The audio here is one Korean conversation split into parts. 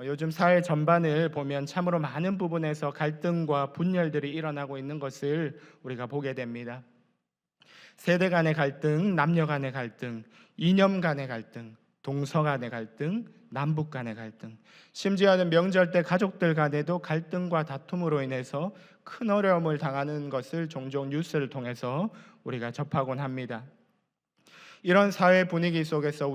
요즘 사회 전반을 보면 참으로 많은 부분에서 갈등과 분열들이 일어나고 있는 것을 우리가 보게 됩니다. 세대 간의 갈등, 남녀 간의 갈등, 이념 간의 갈등, 동서 간의 갈등, 남북 간의 갈등, 심지어는 명절 때 가족들 간에도 갈등과 다툼으로 인해서 큰 어려움을 당하는 것을 종종 뉴스를 통해서 우리가 접하곤 합니다. 이런 사회 분위기 속에서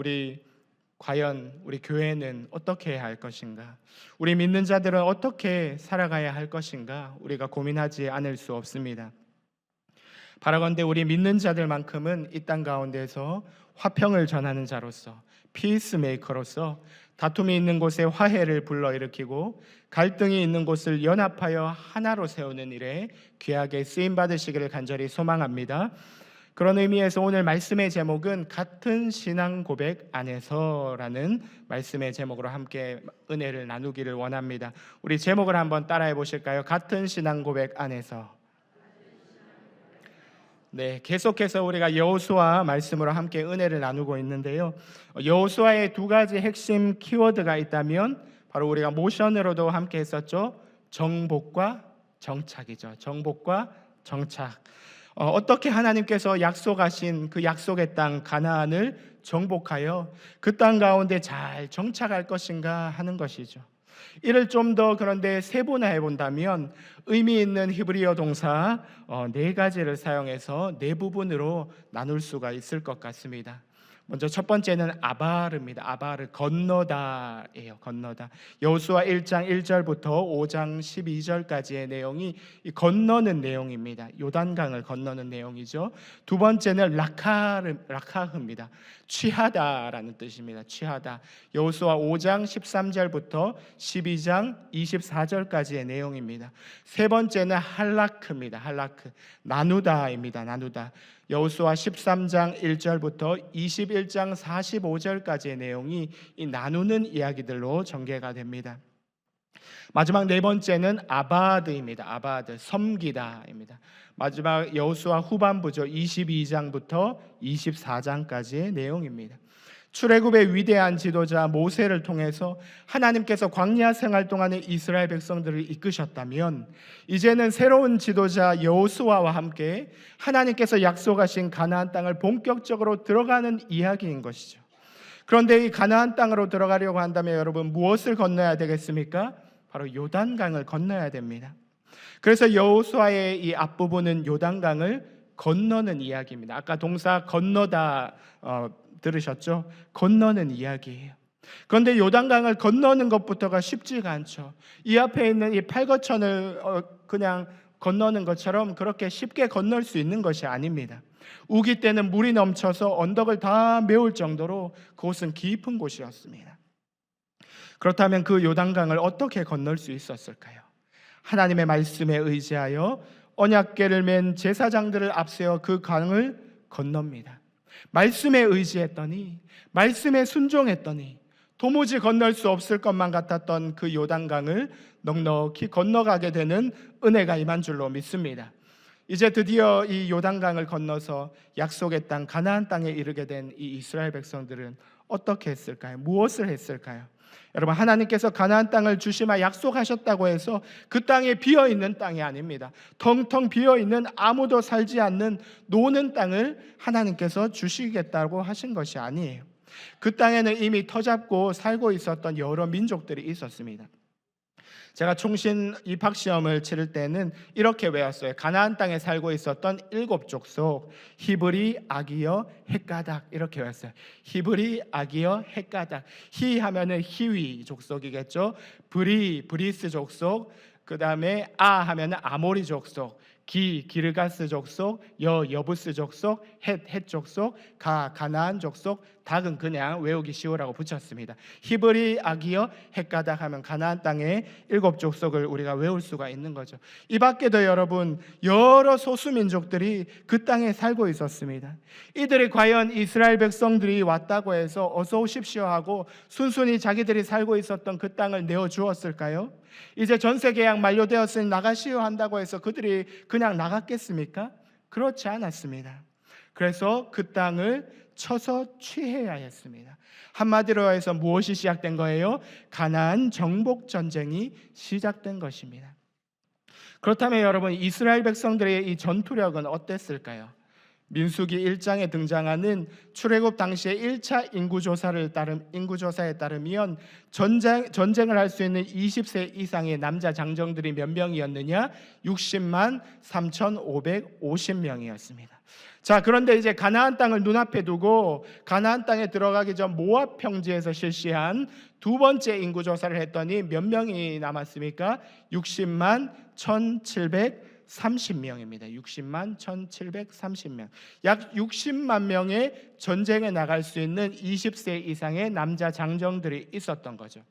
과연 우리 교회는 어떻게 해야 할 것인가? 우리 믿는 자들은 어떻게 살아가야 할 것인가? 우리가 고민하지 않을 수 없습니다. 바라건대 우리 믿는 자들만큼은 이 땅 가운데서 화평을 전하는 자로서, 피스메이커로서 다툼이 있는 곳에 화해를 불러일으키고 갈등이 있는 곳을 연합하여 하나로 세우는 일에 귀하게 쓰임 받으시기를 간절히 소망합니다. 그런 의미에서 오늘 말씀의 제목은 같은 신앙 고백 안에서라는 말씀의 제목으로 함께 은혜를 나누기를 원합니다. 우리 제목을 한번 따라해 보실까요? 같은 신앙 고백 안에서. 네, 계속해서 우리가 여호수아 말씀으로 함께 은혜를 나누고 있는데요. 여호수아의 두 가지 핵심 키워드가 있다면 바로 우리가 모션으로도 함께 했었죠. 정복과 정착이죠. 정복과 정착. 어떻게 하나님께서 약속하신 그 약속의 땅 가나안을 정복하여 그 땅 가운데 잘 정착할 것인가 하는 것이죠. 이를 좀 더 그런데 세분화해 본다면 의미 있는 히브리어 동사 네 가지를 사용해서 네 부분으로 나눌 수가 있을 것 같습니다. 먼저 첫 번째는 아바르입니다. 아바르, 건너다예요. 건너다. 여호수아 1장 1절부터 5장 12절까지의 내용이 이 건너는 내용입니다. 요단강을 건너는 내용이죠. 두 번째는 라카흐입니다. 취하다라는 뜻입니다. 취하다. 여호수아 5장 13절부터 12장 24절까지의 내용입니다. 세 번째는 할라크입니다. 할라크. 나누다입니다. 나누다. 여호수아 13장 1절부터 21장 45절까지의 내용이 이 나누는 이야기들로 전개가 됩니다. 마지막 네 번째는 아바드입니다. 아바드, 섬기다입니다. 마지막 여호수아 후반부죠. 22장부터 24장까지의 내용입니다. 출애굽의 위대한 지도자 모세를 통해서 하나님께서 광야 생활 동안에 이스라엘 백성들을 이끄셨다면 이제는 새로운 지도자 여호수아와 함께 하나님께서 약속하신 가나안 땅을 본격적으로 들어가는 이야기인 것이죠. 그런데 이 가나안 땅으로 들어가려고 한다면 여러분 무엇을 건너야 되겠습니까? 바로 요단강을 건너야 됩니다. 그래서 여호수아의 이 앞부분은 요단강을 건너는 이야기입니다. 아까 동사 건너다 들으셨죠? 건너는 이야기예요. 그런데 요단강을 건너는 것부터가 쉽지가 않죠. 이 앞에 있는 이 팔거천을 그냥 건너는 것처럼 그렇게 쉽게 건널 수 있는 것이 아닙니다. 우기 때는 물이 넘쳐서 언덕을 다 메울 정도로 그곳은 깊은 곳이었습니다. 그렇다면 그 요단강을 어떻게 건널 수 있었을까요? 하나님의 말씀에 의지하여 언약궤를 맨 제사장들을 앞세워 그 강을 건넙니다. 말씀에 의지했더니, 말씀에 순종했더니 도무지 건널 수 없을 것만 같았던 그 요단강을 넉넉히 건너가게 되는 은혜가 임한 줄로 믿습니다. 이제 드디어 이 요단강을 건너서 약속의 땅 가나안 땅에 이르게 된 이 이스라엘 백성들은 어떻게 했을까요? 무엇을 했을까요? 여러분, 하나님께서 가나안 땅을 주시마 약속하셨다고 해서 그 땅에 비어있는 땅이 아닙니다. 텅텅 비어있는 아무도 살지 않는 노는 땅을 하나님께서 주시겠다고 하신 것이 아니에요. 그 땅에는 이미 터잡고 살고 있었던 여러 민족들이 있었습니다. 제가 총신 입학시험을 치를 때는 이렇게 외웠어요. 가나안 땅에 살고 있었던 7 족속, 히브리, 아기여, 헷가닥, 이렇게 외웠어요. 히브리, 아기여, 헷가닥. 히 하면은 히위 족속이겠죠. 브리스 족속, 그 다음에 아 하면은 아모리 족속, 기르가스 족속, 여부스 족속, 헷 족속, 가나안 족속, 닭은 그냥 외우기 쉬우라고 붙였습니다. 히브리, 아기여, 헷가닥 하면 가나안 땅의 7 족속을 우리가 외울 수가 있는 거죠. 이 밖에도 여러분 여러 소수민족들이 그 땅에 살고 있었습니다. 이들이 과연 이스라엘 백성들이 왔다고 해서 어서 오십시오 하고 순순히 자기들이 살고 있었던 그 땅을 내어주었을까요? 이제 전세계약 만료되었으니 나가시오 한다고 해서 그들이 그냥 나갔겠습니까? 그렇지 않았습니다. 그래서 그 땅을 쳐서 취해야 했습니다. 한마디로 해서 무엇이 시작된 거예요? 가나안 정복 전쟁이 시작된 것입니다. 그렇다면 여러분, 이스라엘 백성들의 이 전투력은 어땠을까요? 민수기 1장에 등장하는 출애굽 당시의 1차 인구조사에 따르면 전쟁을 할 수 있는 20세 이상의 남자 장정들이 몇 명이었느냐? 60만 3,550명이었습니다. 자, 그런데 이제 가나안 땅을 눈앞에 두고 가나안 땅에 들어가기 전 모압 평지에서 실시한 두 번째 인구조사를 했더니 몇 명이 남았습니까? 60만 1,730명입니다. 60만 1,730명. 약 60만 명의 전쟁에 나갈 수 있는 20세 이상의 남자 장정들이 있었던 거죠.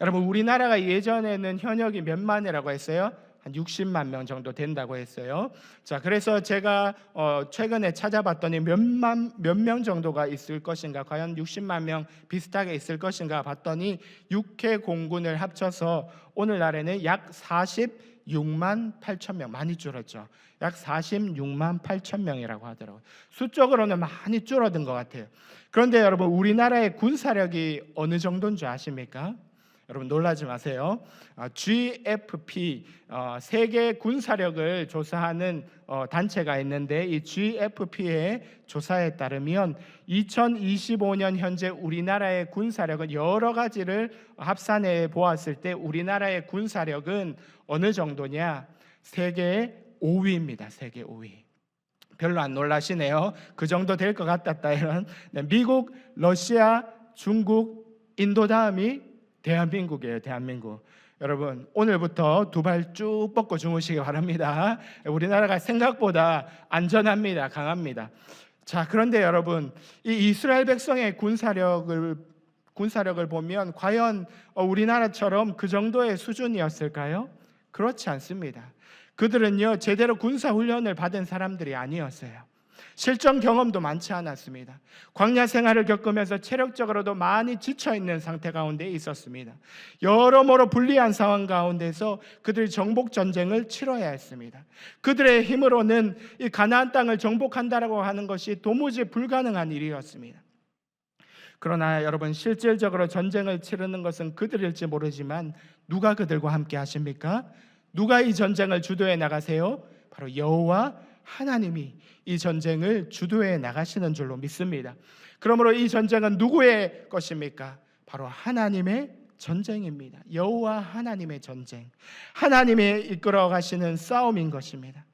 여러분, 우리나라가 예전에는 현역이 몇만이라고 했어요? 한 60만 명 정도 된다고 했어요. 자, 그래서 제가 최근에 찾아봤더니 몇 명 정도가 있을 것인가, 과연 60만 명 비슷하게 있을 것인가 봤더니 육해 공군을 합쳐서 오늘날에는 약 46만 8천 명, 많이 줄었죠. 약 46만 8천 명이라고 하더라고요. 수적으로는 많이 줄어든 것 같아요. 그런데 여러분, 우리나라의 군사력이 어느 정도인 줄 아십니까? 여러분, 놀라지 마세요. GFP, 세계 군사력을 조사하는 단체가 있는데, 이 GFP의 조사에 따르면 2025년 현재 우리나라의 군사력은 여러 가지를 합산해 보았을 때 우리나라의 군사력은 어느 정도냐? 세계 5위입니다. 세계 5위. 별로 안 놀라시네요. 그 정도 될 것 같았다 이런. 미국, 러시아, 중국, 인도 다음이 대한민국이에요. 대한민국. 여러분, 오늘부터 두 발 쭉 뻗고 주무시기 바랍니다. 우리나라가 생각보다 안전합니다. 강합니다. 자, 그런데 여러분, 이 이스라엘 백성의 군사력을 보면 과연 우리나라처럼 그 정도의 수준이었을까요? 그렇지 않습니다. 그들은요, 제대로 군사 훈련을 받은 사람들이 아니었어요. 실전 경험도 많지 않았습니다. 광야 생활을 겪으면서 체력적으로도 많이 지쳐있는 상태 가운데 있었습니다. 여러모로 불리한 상황 가운데서 그들이 정복 전쟁을 치러야 했습니다. 그들의 힘으로는 이 가나안 땅을 정복한다라고 하는 것이 도무지 불가능한 일이었습니다. 그러나 여러분, 실질적으로 전쟁을 치르는 것은 그들일지 모르지만 누가 그들과 함께 하십니까? 누가 이 전쟁을 주도해 나가세요? 바로 여호와 하나님이 이 전쟁을 주도해 나가시는 줄로 믿습니다. 그러므로 이 전쟁은 누구의 것입니까? 바로 하나님의 전쟁입니다. 여호와 하나님의 전쟁, 하나님이 이끌어 가시는 싸움인 것입니다.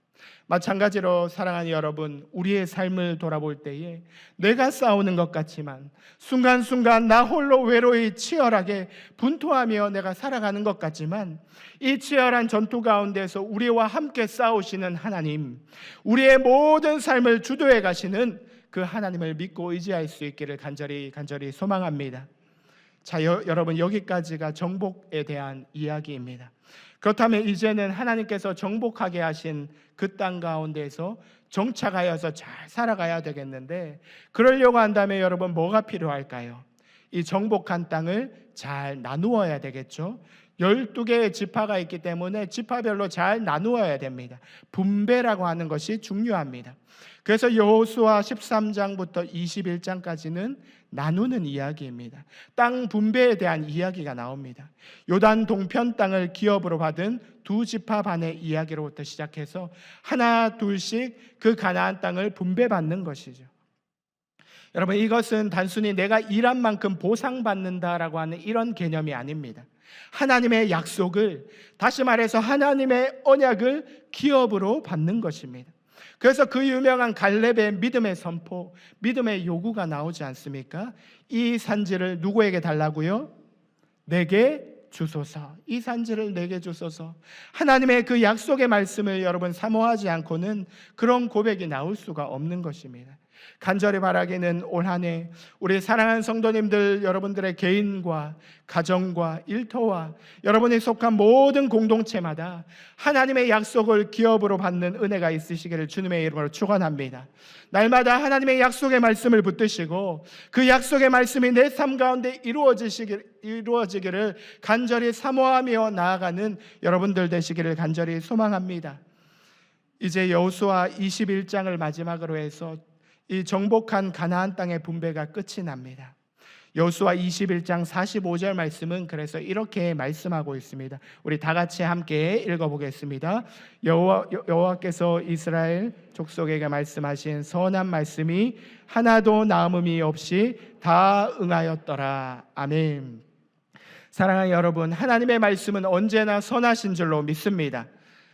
마찬가지로 사랑하는 여러분, 우리의 삶을 돌아볼 때에 내가 싸우는 것 같지만 순간순간 나 홀로 외로이 치열하게 분투하며 내가 살아가는 것 같지만 이 치열한 전투 가운데서 우리와 함께 싸우시는 하나님, 우리의 모든 삶을 주도해 가시는 그 하나님을 믿고 의지할 수 있기를 간절히 소망합니다. 자, 여러분, 여기까지가 정복에 대한 이야기입니다. 그렇다면 이제는 하나님께서 정복하게 하신 그 땅 가운데서 정착하여서 잘 살아가야 되겠는데, 그러려고 한다면 여러분, 뭐가 필요할까요? 이 정복한 땅을 잘 나누어야 되겠죠. 12개의 지파가 있기 때문에 지파별로 잘 나누어야 됩니다. 분배라고 하는 것이 중요합니다. 그래서 여호수아 13장부터 21장까지는 나누는 이야기입니다. 땅 분배에 대한 이야기가 나옵니다. 요단 동편 땅을 기업으로 받은 두 지파 반의 이야기로부터 시작해서 하나 둘씩 그 가나안 땅을 분배받는 것이죠. 여러분, 이것은 단순히 내가 일한 만큼 보상받는다라고 하는 이런 개념이 아닙니다. 하나님의 약속을, 다시 말해서 하나님의 언약을 기업으로 받는 것입니다. 그래서 그 유명한 갈렙의 믿음의 선포, 믿음의 요구가 나오지 않습니까? 이 산지를 누구에게 달라고요? 내게 주소서. 이 산지를 내게 주소서. 하나님의 그 약속의 말씀을 여러분 사모하지 않고는 그런 고백이 나올 수가 없는 것입니다. 간절히 바라기는 올 한 해 우리 사랑하는 성도님들 여러분들의 개인과 가정과 일터와 여러분이 속한 모든 공동체마다 하나님의 약속을 기업으로 받는 은혜가 있으시기를 주님의 이름으로 축원합니다. 날마다 하나님의 약속의 말씀을 붙드시고 그 약속의 말씀이 내 삶 가운데 이루어지기를 간절히 사모하며 나아가는 여러분들 되시기를 간절히 소망합니다. 이제 여호수아 21장을 마지막으로 해서 이 정복한 가나안 땅의 분배가 끝이 납니다. 여호수아 21장 45절 말씀은 그래서 이렇게 말씀하고 있습니다. 우리 다 같이 함께 읽어보겠습니다. 여호와께서 이스라엘 족속에게 말씀하신 선한 말씀이 하나도 남음이 없이 다 응하였더라. 아멘. 사랑하는 여러분, 하나님의 말씀은 언제나 선하신 줄로 믿습니다.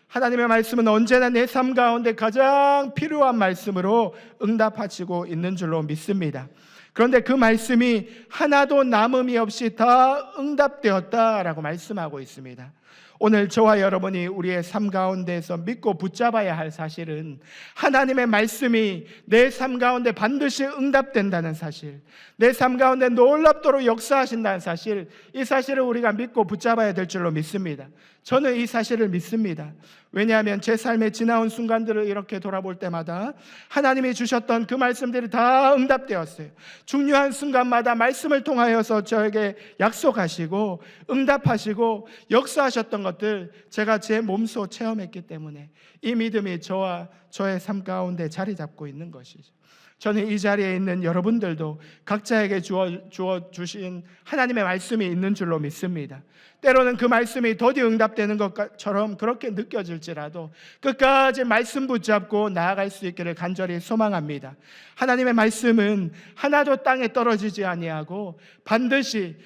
하나님의 말씀은 언제나 내 삶 가운데 가장 필요한 말씀으로 응답하시고 있는 줄로 믿습니다. 그런데 그 말씀이 하나도 남음이 없이 다 응답되었다라고 말씀하고 있습니다. 오늘 저와 여러분이 우리의 삶 가운데에서 믿고 붙잡아야 할 사실은 하나님의 말씀이 내 삶 가운데 반드시 응답된다는 사실, 내 삶 가운데 놀랍도록 역사하신다는 사실, 이 사실을 우리가 믿고 붙잡아야 될 줄로 믿습니다. 저는 이 사실을 믿습니다. 왜냐하면 제 삶에 지나온 순간들을 이렇게 돌아볼 때마다 하나님이 주셨던 그 말씀들이 다 응답되었어요. 중요한 순간마다 말씀을 통하여서 저에게 약속하시고 응답하시고 역사하셨던 것들 제가 제 몸소 체험했기 때문에 이 믿음이 저와 저의 삶 가운데 자리 잡고 있는 것이죠. 저는 이 자리에 있는 여러분들도 각자에게 주신 하나님의 말씀이 있는 줄로 믿습니다. 때로는 그 말씀이 더디 응답되는 것처럼 그렇게 느껴질지라도 끝까지 말씀 붙잡고 나아갈 수 있기를 간절히 소망합니다. 하나님의 말씀은 하나도 땅에 떨어지지 아니하고 반드시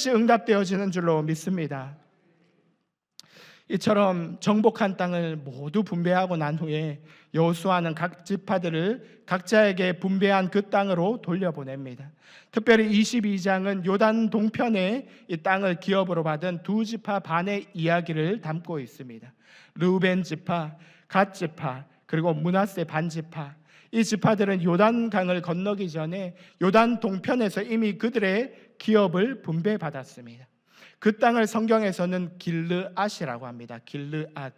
응답되어지는 줄로 믿습니다. 이처럼 정복한 땅을 모두 분배하고 난 후에 여호수아는 각 지파들을 각자에게 분배한 그 땅으로 돌려보냅니다. 특별히 22장은 요단 동편에 이 땅을 기업으로 받은 두 지파 반의 이야기를 담고 있습니다. 르우벤 지파, 갓 지파, 그리고 므낫세 반 지파. 이 지파들은 요단강을 건너기 전에 요단 동편에서 이미 그들의 기업을 분배받았습니다. 그 땅을 성경에서는 길르앗이라고 합니다. 길르앗.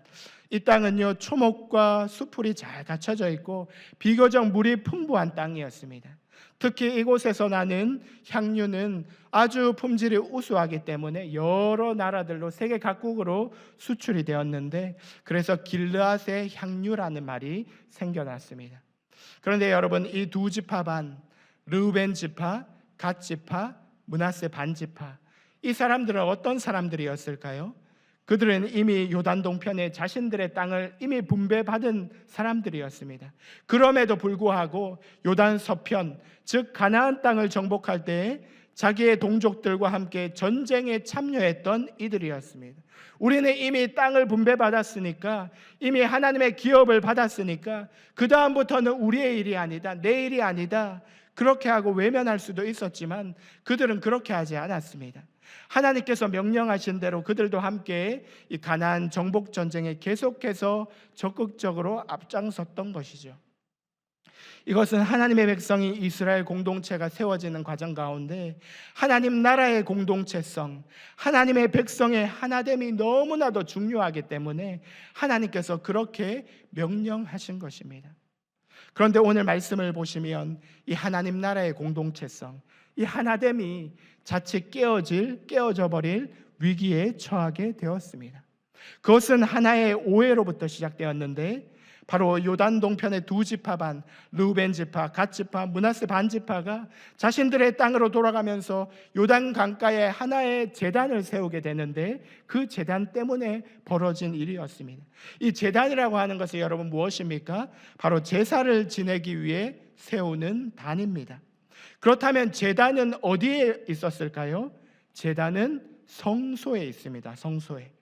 이 땅은요, 초목과 수풀이 잘 갖춰져 있고 비교적 물이 풍부한 땅이었습니다. 특히 이곳에서 나는 향유는 아주 품질이 우수하기 때문에 여러 나라들로 세계 각국으로 수출이 되었는데, 그래서 길르앗의 향유라는 말이 생겨났습니다. 그런데 여러분, 이 두 지파 반, 르우벤 지파, 갓 지파, 므낫세 반 지파, 이 사람들은 어떤 사람들이었을까요? 그들은 이미 요단 동편에 자신들의 땅을 이미 분배받은 사람들이었습니다. 그럼에도 불구하고 요단 서편, 즉 가나안 땅을 정복할 때 자기의 동족들과 함께 전쟁에 참여했던 이들이었습니다. 우리는 이미 땅을 분배받았으니까, 이미 하나님의 기업을 받았으니까 그 다음부터는 우리의 일이 아니다, 내 일이 아니다, 그렇게 하고 외면할 수도 있었지만 그들은 그렇게 하지 않았습니다. 하나님께서 명령하신 대로 그들도 함께 이 가나안 정복 전쟁에 계속해서 적극적으로 앞장섰던 것이죠. 이것은 하나님의 백성이 이스라엘 공동체가 세워지는 과정 가운데 하나님 나라의 공동체성, 하나님의 백성의 하나됨이 너무나도 중요하기 때문에 하나님께서 그렇게 명령하신 것입니다. 그런데 오늘 말씀을 보시면 이 하나님 나라의 공동체성, 이 하나됨이 자칫 깨어져 버릴 위기에 처하게 되었습니다. 그것은 하나의 오해로부터 시작되었는데, 바로 요단 동편의 두 지파 반, 르우벤 지파, 갓 지파, 므낫세 반 지파가 자신들의 땅으로 돌아가면서 요단 강가에 하나의 제단을 세우게 되는데, 그 제단 때문에 벌어진 일이었습니다. 이 제단이라고 하는 것이 여러분 무엇입니까? 바로 제사를 지내기 위해 세우는 단입니다. 그렇다면 제단은 어디에 있었을까요? 제단은 성소에 있습니다. 성소에.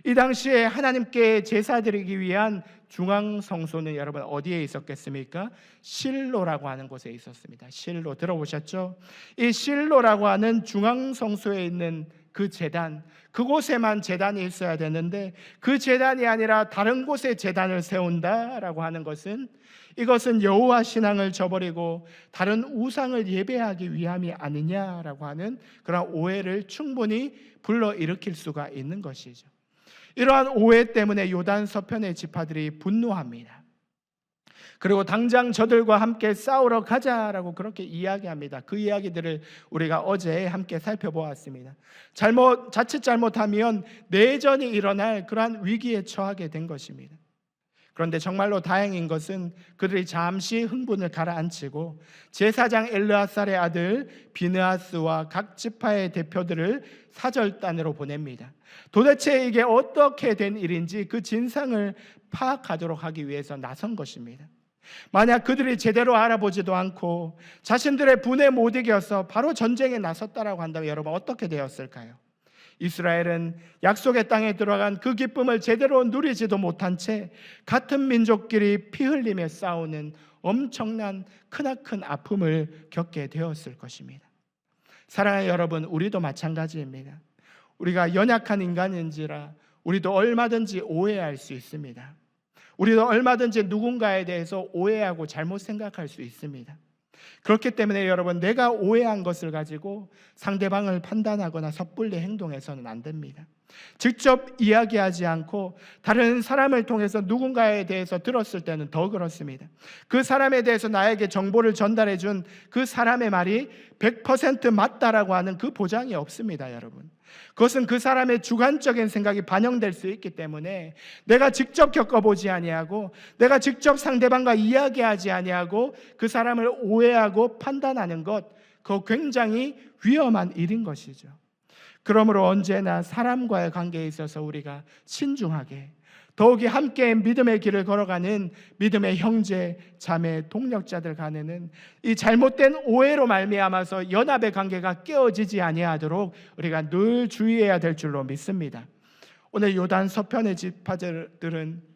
이 당시에 하나님께 제사 드리기 위한 중앙 성소는 여러분 어디에 있었겠습니까? 실로라고 하는 곳에 있었습니다. 실로 들어보셨죠? 이 실로라고 하는 중앙 성소에 있는 그 제단, 그곳에만 제단이 있어야 되는데 그 제단이 아니라 다른 곳에 제단을 세운다라고 하는 것은, 이것은 여호와 신앙을 저버리고 다른 우상을 예배하기 위함이 아니냐라고 하는 그런 오해를 충분히 불러일으킬 수가 있는 것이죠. 이러한 오해 때문에 요단 서편의 지파들이 분노합니다. 그리고 당장 저들과 함께 싸우러 가자라고 그렇게 이야기합니다. 그 이야기들을 우리가 어제 함께 살펴보았습니다. 자칫 잘못하면 내전이 일어날 그러한 위기에 처하게 된 것입니다. 그런데 정말로 다행인 것은 그들이 잠시 흥분을 가라앉히고 제사장 엘르아살의 아들 비느하스와 각 지파의 대표들을 사절단으로 보냅니다. 도대체 이게 어떻게 된 일인지 그 진상을 파악하도록 하기 위해서 나선 것입니다. 만약 그들이 제대로 알아보지도 않고 자신들의 분에 못 이겨서 바로 전쟁에 나섰다라고 한다면 여러분 어떻게 되었을까요? 이스라엘은 약속의 땅에 들어간 그 기쁨을 제대로 누리지도 못한 채 같은 민족끼리 피 흘리며 싸우는 엄청난 크나큰 아픔을 겪게 되었을 것입니다. 사랑하는 여러분, 우리도 마찬가지입니다. 우리가 연약한 인간인지라 우리도 얼마든지 오해할 수 있습니다. 우리도 얼마든지 누군가에 대해서 오해하고 잘못 생각할 수 있습니다. 그렇기 때문에 여러분, 내가 오해한 것을 가지고 상대방을 판단하거나 섣불리 행동해서는 안 됩니다. 직접 이야기하지 않고 다른 사람을 통해서 누군가에 대해서 들었을 때는 더 그렇습니다. 그 사람에 대해서 나에게 정보를 전달해 준 그 사람의 말이 100% 맞다라고 하는 그 보장이 없습니다, 여러분. 그것은 그 사람의 주관적인 생각이 반영될 수 있기 때문에 내가 직접 겪어보지 아니하고 내가 직접 상대방과 이야기하지 아니하고 그 사람을 오해하고 판단하는 것, 그거 굉장히 위험한 일인 것이죠. 그러므로 언제나 사람과의 관계에 있어서 우리가 신중하게, 더욱이 함께 믿음의 길을 걸어가는 믿음의 형제, 자매, 동력자들 간에는 이 잘못된 오해로 말미암아서 연합의 관계가 깨어지지 아니하도록 우리가 늘 주의해야 될 줄로 믿습니다. 오늘 요단 서편의 지파들은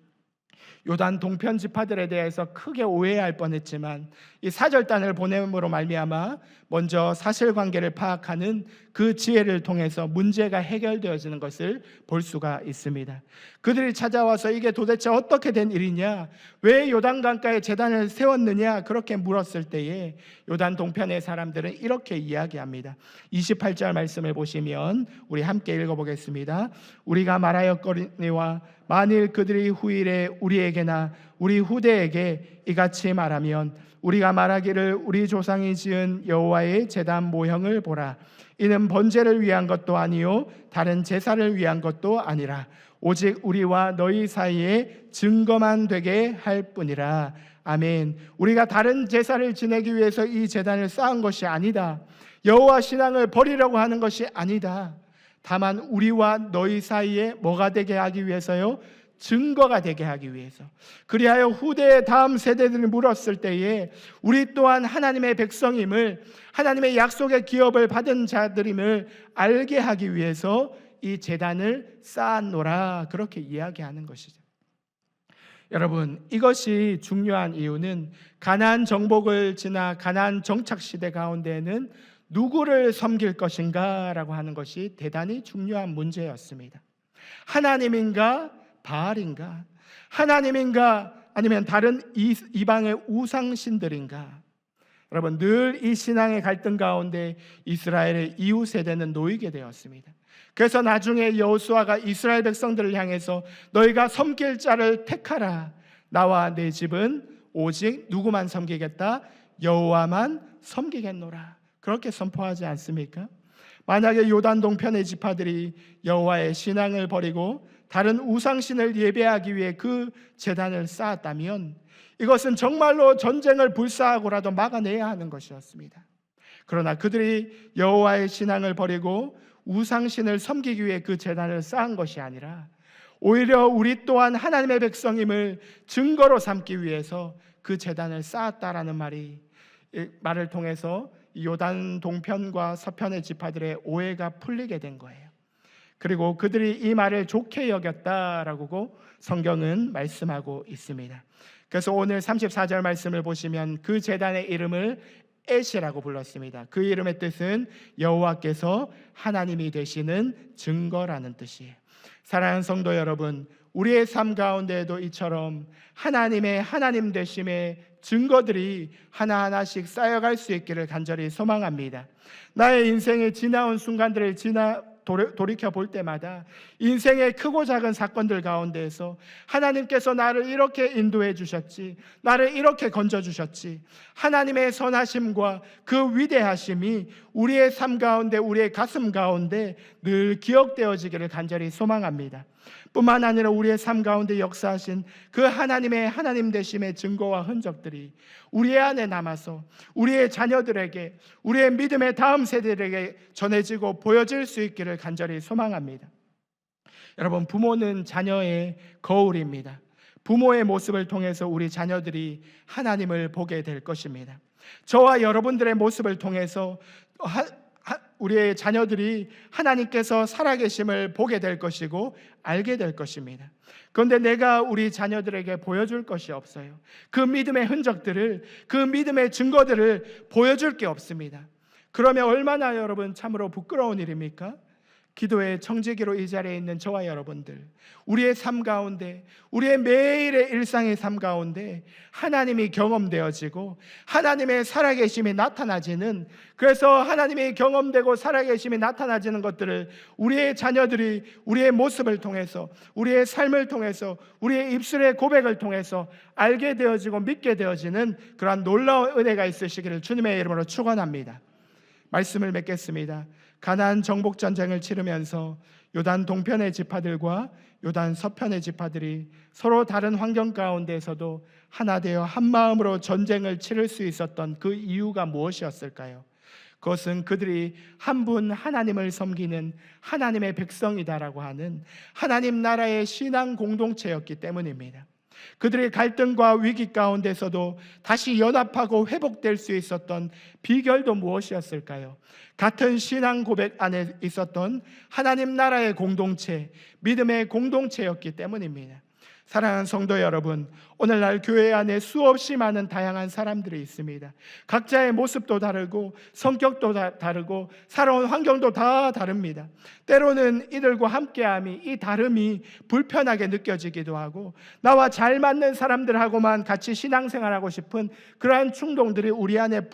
요단 동편 지파들에 대해서 크게 오해할 뻔했지만 이 사절단을 보냄으로 말미암아 먼저 사실관계를 파악하는 그 지혜를 통해서 문제가 해결되어지는 것을 볼 수가 있습니다. 그들이 찾아와서 이게 도대체 어떻게 된 일이냐, 왜 요단강가에 제단을 세웠느냐 그렇게 물었을 때에 요단 동편의 사람들은 이렇게 이야기합니다. 28절 말씀을 보시면 우리 함께 읽어보겠습니다. 우리가 말하였거니와 만일 그들이 후일에 우리에게나 우리 후대에게 이같이 말하면 우리가 말하기를 우리 조상이 지은 여호와의 제단 모형을 보라. 이는 번제를 위한 것도 아니요 다른 제사를 위한 것도 아니라 오직 우리와 너희 사이에 증거만 되게 할 뿐이라. 아멘. 우리가 다른 제사를 지내기 위해서 이 제단을 쌓은 것이 아니다. 여호와 신앙을 버리려고 하는 것이 아니다. 다만 우리와 너희 사이에 뭐가 되게 하기 위해서요? 증거가 되게 하기 위해서. 그리하여 후대의 다음 세대들이 물었을 때에 우리 또한 하나님의 백성임을, 하나님의 약속의 기업을 받은 자들임을 알게 하기 위해서 이 제단을 쌓았노라, 그렇게 이야기하는 것이죠. 여러분, 이것이 중요한 이유는 가나안 정복을 지나 가나안 정착 시대 가운데에는 누구를 섬길 것인가 라고 하는 것이 대단히 중요한 문제였습니다. 하나님인가 바알인가? 하나님인가 아니면 다른 이방의 우상신들인가? 여러분, 늘 이 신앙의 갈등 가운데 이스라엘의 이후 세대는 놓이게 되었습니다. 그래서 나중에 여호수아가 이스라엘 백성들을 향해서 너희가 섬길 자를 택하라. 나와 내 집은 오직 누구만 섬기겠다? 여호와만 섬기겠노라. 그렇게 선포하지 않습니까? 만약에 요단 동편의 지파들이 여호와의 신앙을 버리고 다른 우상신을 예배하기 위해 그 제단을 쌓았다면 이것은 정말로 전쟁을 불사하고라도 막아내야 하는 것이었습니다. 그러나 그들이 여호와의 신앙을 버리고 우상신을 섬기기 위해 그 제단을 쌓은 것이 아니라 오히려 우리 또한 하나님의 백성임을 증거로 삼기 위해서 그 제단을 쌓았다라는 말을 통해서 요단 동편과 서편의 지파들의 오해가 풀리게 된 거예요. 그리고 그들이 이 말을 좋게 여겼다라고 성경은 말씀하고 있습니다. 그래서 오늘 34절 말씀을 보시면 그 제단의 이름을 에시라고 불렀습니다. 그 이름의 뜻은 여호와께서 하나님이 되시는 증거라는 뜻이에요. 사랑하는 성도 여러분, 우리의 삶 가운데에도 이처럼 하나님의 하나님 되심의 증거들이 하나하나씩 쌓여갈 수 있기를 간절히 소망합니다. 나의 인생에 지나온 순간들을 돌이켜 볼 때마다 인생의 크고 작은 사건들 가운데에서 하나님께서 나를 이렇게 인도해 주셨지, 나를 이렇게 건져 주셨지, 하나님의 선하심과 그 위대하심이 우리의 삶 가운데, 우리의 가슴 가운데 늘 기억되어지기를 간절히 소망합니다. 뿐만 아니라 우리의 삶 가운데 역사하신 그 하나님의 하나님 되심의 증거와 흔적들이 우리 안에 남아서 우리의 자녀들에게, 우리의 믿음의 다음 세대들에게 전해지고 보여질 수 있기를 간절히 소망합니다. 여러분, 부모는 자녀의 거울입니다. 부모의 모습을 통해서 우리 자녀들이 하나님을 보게 될 것입니다. 저와 여러분들의 모습을 통해서 우리의 자녀들이 하나님께서 살아계심을 보게 될 것이고 알게 될 것입니다. 그런데 내가 우리 자녀들에게 보여줄 것이 없어요. 그 믿음의 흔적들을, 그 믿음의 증거들을 보여줄 게 없습니다. 그러면 얼마나 여러분 참으로 부끄러운 일입니까? 기도의 청지기로 이 자리에 있는 저와 여러분들, 우리의 삶 가운데, 우리의 매일의 일상의 삶 가운데 하나님이 경험되어지고 하나님의 살아계심이 나타나지는, 그래서 하나님이 경험되고 살아계심이 나타나지는 것들을 우리의 자녀들이 우리의 모습을 통해서, 우리의 삶을 통해서, 우리의 입술의 고백을 통해서 알게 되어지고 믿게 되어지는 그러한 놀라운 은혜가 있으시기를 주님의 이름으로 축원합니다. 말씀을 맺겠습니다. 가나안 정복 전쟁을 치르면서 요단 동편의 지파들과 요단 서편의 지파들이 서로 다른 환경 가운데에서도 하나 되어 한 마음으로 전쟁을 치를 수 있었던 그 이유가 무엇이었을까요? 그것은 그들이 한 분 하나님을 섬기는 하나님의 백성이다라고 하는 하나님 나라의 신앙 공동체였기 때문입니다. 그들의 갈등과 위기 가운데서도 다시 연합하고 회복될 수 있었던 비결도 무엇이었을까요? 같은 신앙 고백 안에 있었던 하나님 나라의 공동체, 믿음의 공동체였기 때문입니다. 사랑하는 성도 여러분, 오늘날 교회 안에 수없이 많은 다양한 사람들이 있습니다. 각자의 모습도 다르고 성격도 다르고 살아온 환경도 다 다릅니다. 때로는 이들과 함께함이, 이 다름이 불편하게 느껴지기도 하고 나와 잘 맞는 사람들하고만 같이 신앙생활하고 싶은 그러한 충동들이 우리 안에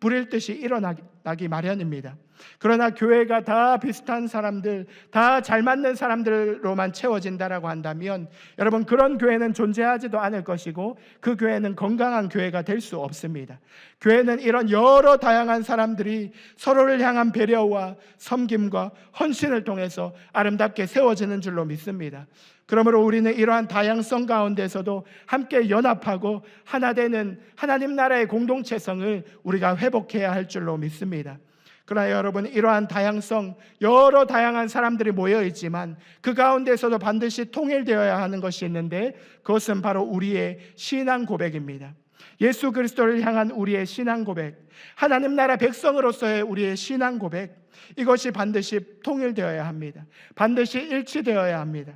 불일 듯이 일어나기 마련입니다. 그러나 교회가 다 비슷한 사람들, 다 잘 맞는 사람들로만 채워진다라고 한다면 여러분, 그런 교회는 존재하지도 않을 것이고 그 교회는 건강한 교회가 될 수 없습니다. 교회는 이런 여러 다양한 사람들이 서로를 향한 배려와 섬김과 헌신을 통해서 아름답게 세워지는 줄로 믿습니다. 그러므로 우리는 이러한 다양성 가운데서도 함께 연합하고 하나 되는 하나님 나라의 공동체성을 우리가 회복해야 할 줄로 믿습니다. 그러나 여러분, 이러한 다양성, 여러 다양한 사람들이 모여있지만 그 가운데서도 반드시 통일되어야 하는 것이 있는데 그것은 바로 우리의 신앙 고백입니다. 예수 그리스도를 향한 우리의 신앙 고백, 하나님 나라 백성으로서의 우리의 신앙 고백, 이것이 반드시 통일되어야 합니다. 반드시 일치되어야 합니다.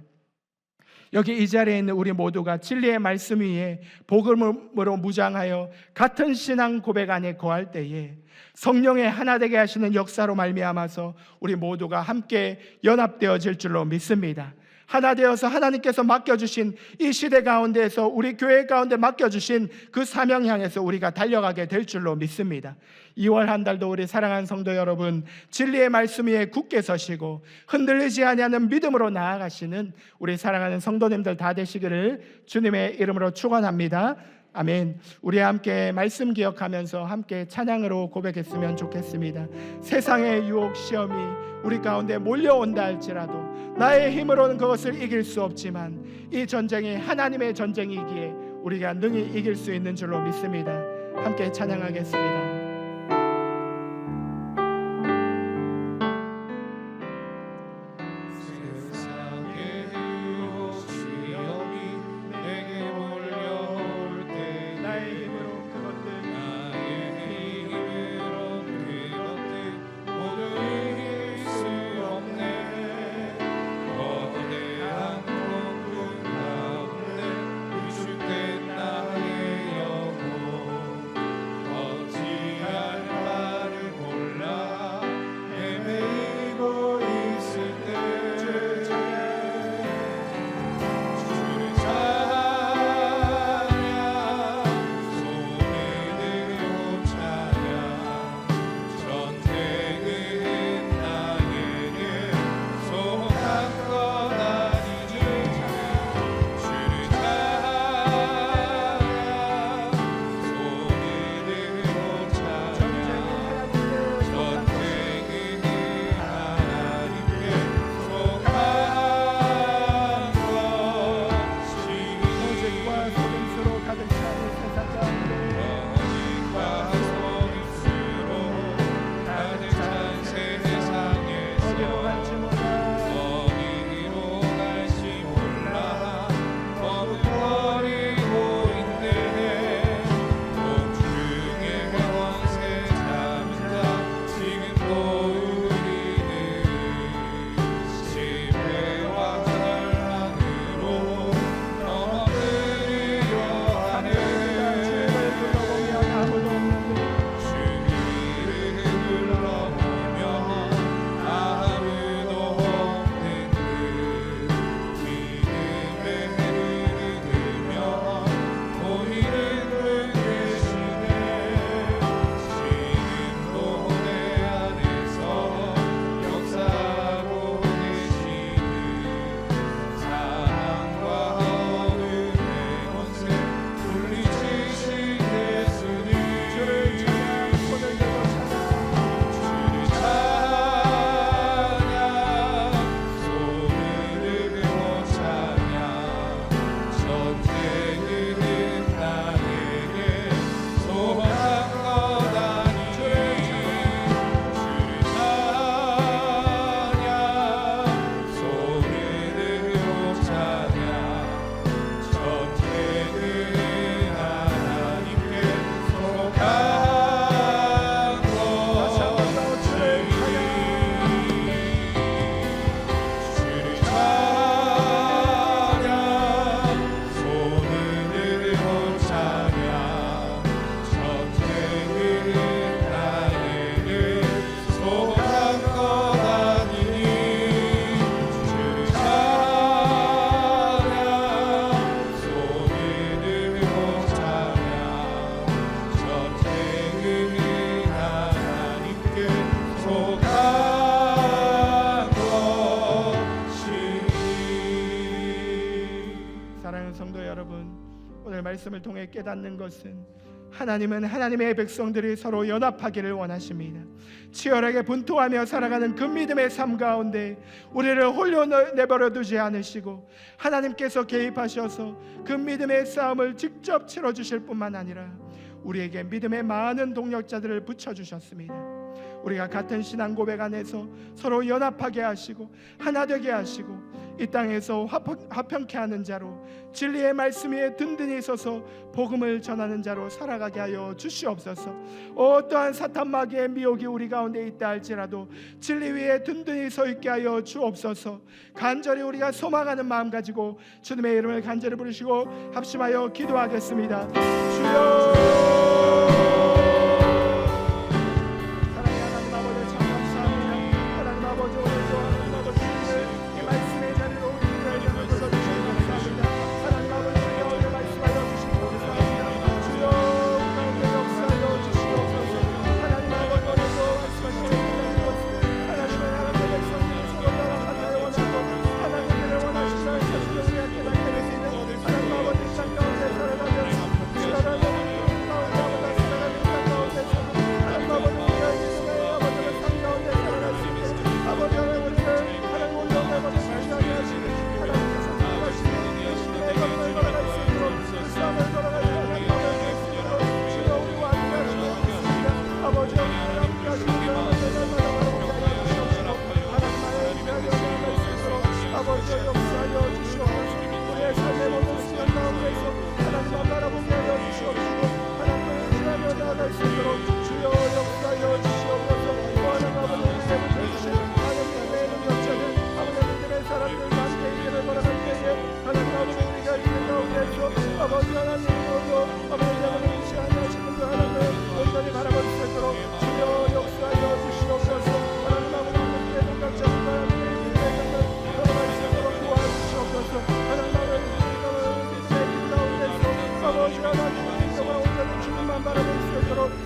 여기 이 자리에 있는 우리 모두가 진리의 말씀 위에 복음으로 무장하여 같은 신앙 고백 안에 거할 때에 성령의 하나 되게 하시는 역사로 말미암아서 우리 모두가 함께 연합되어질 줄로 믿습니다. 하나 되어서 하나님께서 맡겨주신 이 시대 가운데에서 우리 교회 가운데 맡겨주신 그 사명 향해서 우리가 달려가게 될 줄로 믿습니다. 2월 한 달도 우리 사랑하는 성도 여러분, 진리의 말씀 위에 굳게 서시고 흔들리지 아니하는 믿음으로 나아가시는 우리 사랑하는 성도님들 다 되시기를 주님의 이름으로 축원합니다. 아멘. 우리 함께 말씀 기억하면서 함께 찬양으로 고백했으면 좋겠습니다. 세상의 유혹 시험이 우리 가운데 몰려온다 할지라도 나의 힘으로는 그것을 이길 수 없지만 이 전쟁이 하나님의 전쟁이기에 우리가 능히 이길 수 있는 줄로 믿습니다. 함께 찬양하겠습니다. 주된 나의 영혼 어찌 말씀을 통해 깨닫는 것은 하나님은 하나님의 백성들이 서로 연합하기를 원하십니다. 치열하게 분투하며 살아가는 그 믿음의 삶 가운데 우리를 홀로 내버려 두지 않으시고 하나님께서 개입하셔서 그 믿음의 싸움을 직접 치러주실 뿐만 아니라 우리에게 믿음의 많은 동력자들을 붙여주셨습니다. 우리가 같은 신앙 고백 안에서 서로 연합하게 하시고 하나 되게 하시고 이 땅에서 화평케 하는 자로 진리의 말씀 위에 든든히 서서 복음을 전하는 자로 살아가게 하여 주시옵소서. 어떠한 사탄 마귀의 미혹이 우리 가운데 있다 할지라도 진리 위에 든든히 서 있게 하여 주옵소서. 간절히 우리가 소망하는 마음 가지고 주님의 이름을 간절히 부르시고 합심하여 기도하겠습니다. 주여,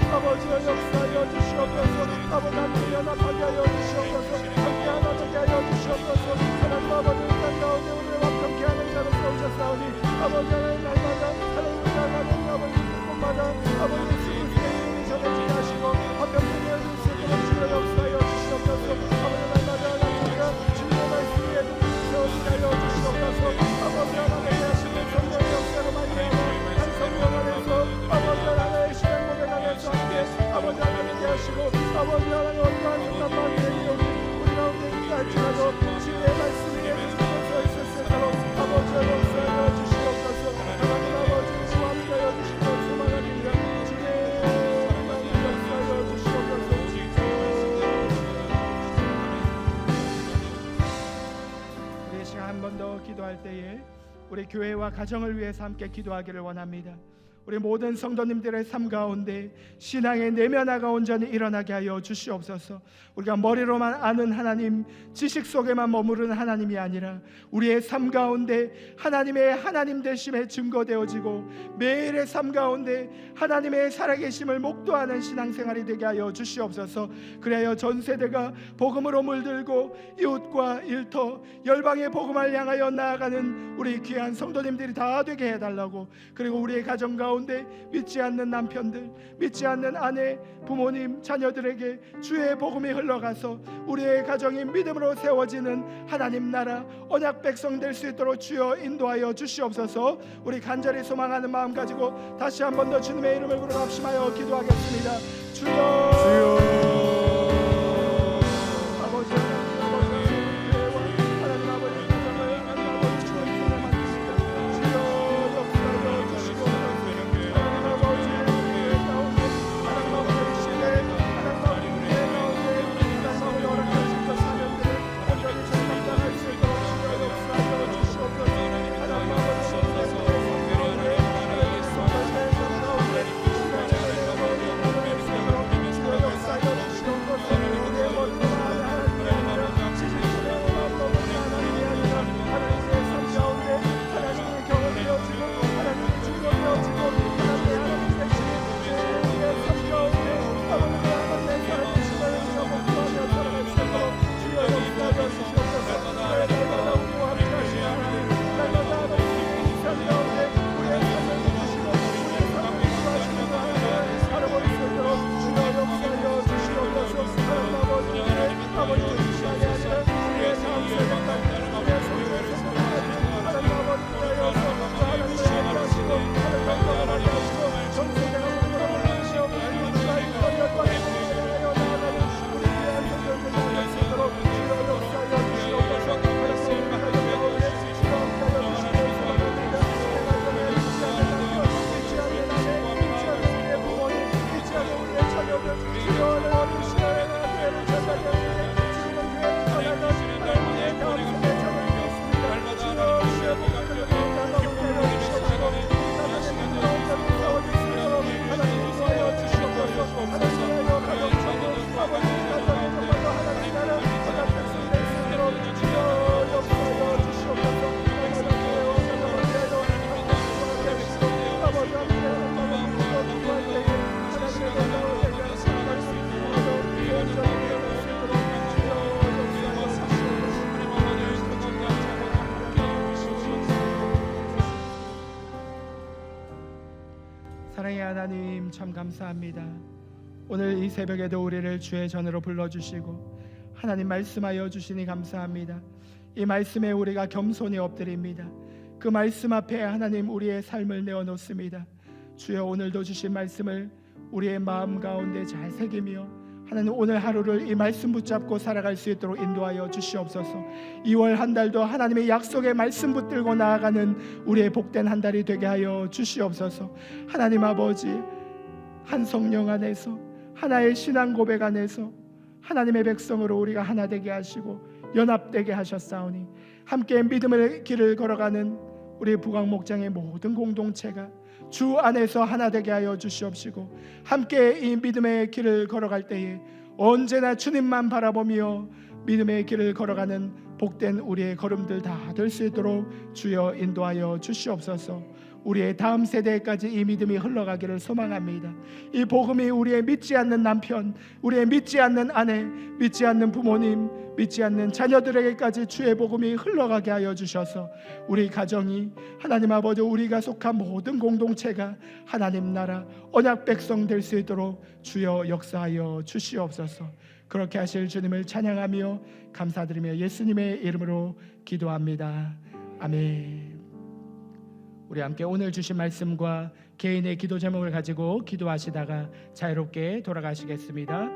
아버지여 역사하여 주시옵소서. 아버지 하나님 연합하게 하여 주시옵소서. 함께 하나 되게 하여 주시옵소서. 하나님 아버지 땅 가운데 우리를 화평케 하는 자로 세우셨사오니 아버지 하나님 날마다 하나님 하나님 아버지 곳마다 아버지 예수 그리스도의 이름이 전해지게 하시고 화평케 하여 주시옵소서. 주여 역사하여 주시옵소서. 아버지 날마다 하나님과 주님의 말씀 위에 세우시게 하여 주시옵소서. 아버지 하나님 하시는 성령의 역사로 말미암아 한 성령 안에서 아버지 하나님의 신앙 고백 안에서 함께 아버지 하나님께 하시고 아버지 하나님 어떠한 생각 마귀의 미혹이 우리 가운데 있다 할지라도 주님의 말씀 위에 주님께서 있었으므로 아버지의 역사하여 주시옵소서. 하나님 아버지 주와 함께하여 주시고 소망합니다. 주의 역사하여 주시옵소서. 우리 시간 한 번 더 기도할 때에 우리 교회와 가정을 위해서 함께 기도하기를 원합니다. 우리 모든 성도님들의 삶 가운데 신앙의 내면화가 온전히 일어나게 하여 주시옵소서. 우리가 머리로만 아는 하나님, 지식 속에만 머무르는 하나님이 아니라 우리의 삶 가운데 하나님의 하나님 되심에 증거되어지고 매일의 삶 가운데 하나님의 살아계심을 목도하는 신앙생활이 되게 하여 주시옵소서. 그래야 전 세대가 복음으로 물들고 이웃과 일터 열방의 복음을 향하여 나아가는 우리 귀한 성도님들이 다 되게 해달라고, 그리고 우리의 가정 가운데 믿지 않는 남편들, 믿지 않는 아내, 부모님, 자녀들에게 주의 복음이 흘러가서 우리의 가정이 믿음으로 세워지는 하나님 나라 언약 백성 될 수 있도록 주여 인도하여 주시옵소서. 우리 간절히 소망하는 마음 가지고 다시 한 번 더 주님의 이름을 부르며 합심하여 기도하겠습니다. 주여, 주여 하나님 참 감사합니다. 오늘 이 새벽에도 우리를 주의 전으로 불러주시고 하나님 말씀하여 주시니 감사합니다. 이 말씀에 우리가 겸손히 엎드립니다. 그 말씀 앞에 하나님 우리의 삶을 내어놓습니다. 주여 오늘도 주신 말씀을 우리의 마음 가운데 잘 새기며 하나님 오늘 하루를 이 말씀 붙잡고 살아갈 수 있도록 인도하여 주시옵소서. 2월 한 달도 하나님의 약속의 말씀 붙들고 나아가는 우리의 복된 한 달이 되게 하여 주시옵소서. 하나님 아버지, 한 성령 안에서 하나의 신앙 고백 안에서 하나님의 백성으로 우리가 하나 되게 하시고 연합되게 하셨사오니 함께 믿음의 길을 걸어가는 우리 부강 목장의 모든 공동체가 주 안에서 하나 되게 하여 주시옵시고 함께 이 믿음의 길을 걸어갈 때에 언제나 주님만 바라보며 믿음의 길을 걸어가는 복된 우리의 걸음들 다 될 수 있도록 주여 인도하여 주시옵소서. 우리의 다음 세대까지 이 믿음이 흘러가기를 소망합니다. 이 복음이 우리의 믿지 않는 남편, 우리의 믿지 않는 아내, 믿지 않는 부모님, 믿지 않는 자녀들에게까지 주의 복음이 흘러가게 하여 주셔서 우리 가정이 하나님 아버지 우리가 속한 모든 공동체가 하나님 나라 언약 백성 될 수 있도록 주여 역사하여 주시옵소서. 그렇게 하실 주님을 찬양하며 감사드리며 예수님의 이름으로 기도합니다. 아멘. 우리 함께 오늘 주신 말씀과 개인의 기도 제목을 가지고 기도하시다가 자유롭게 돌아가시겠습니다.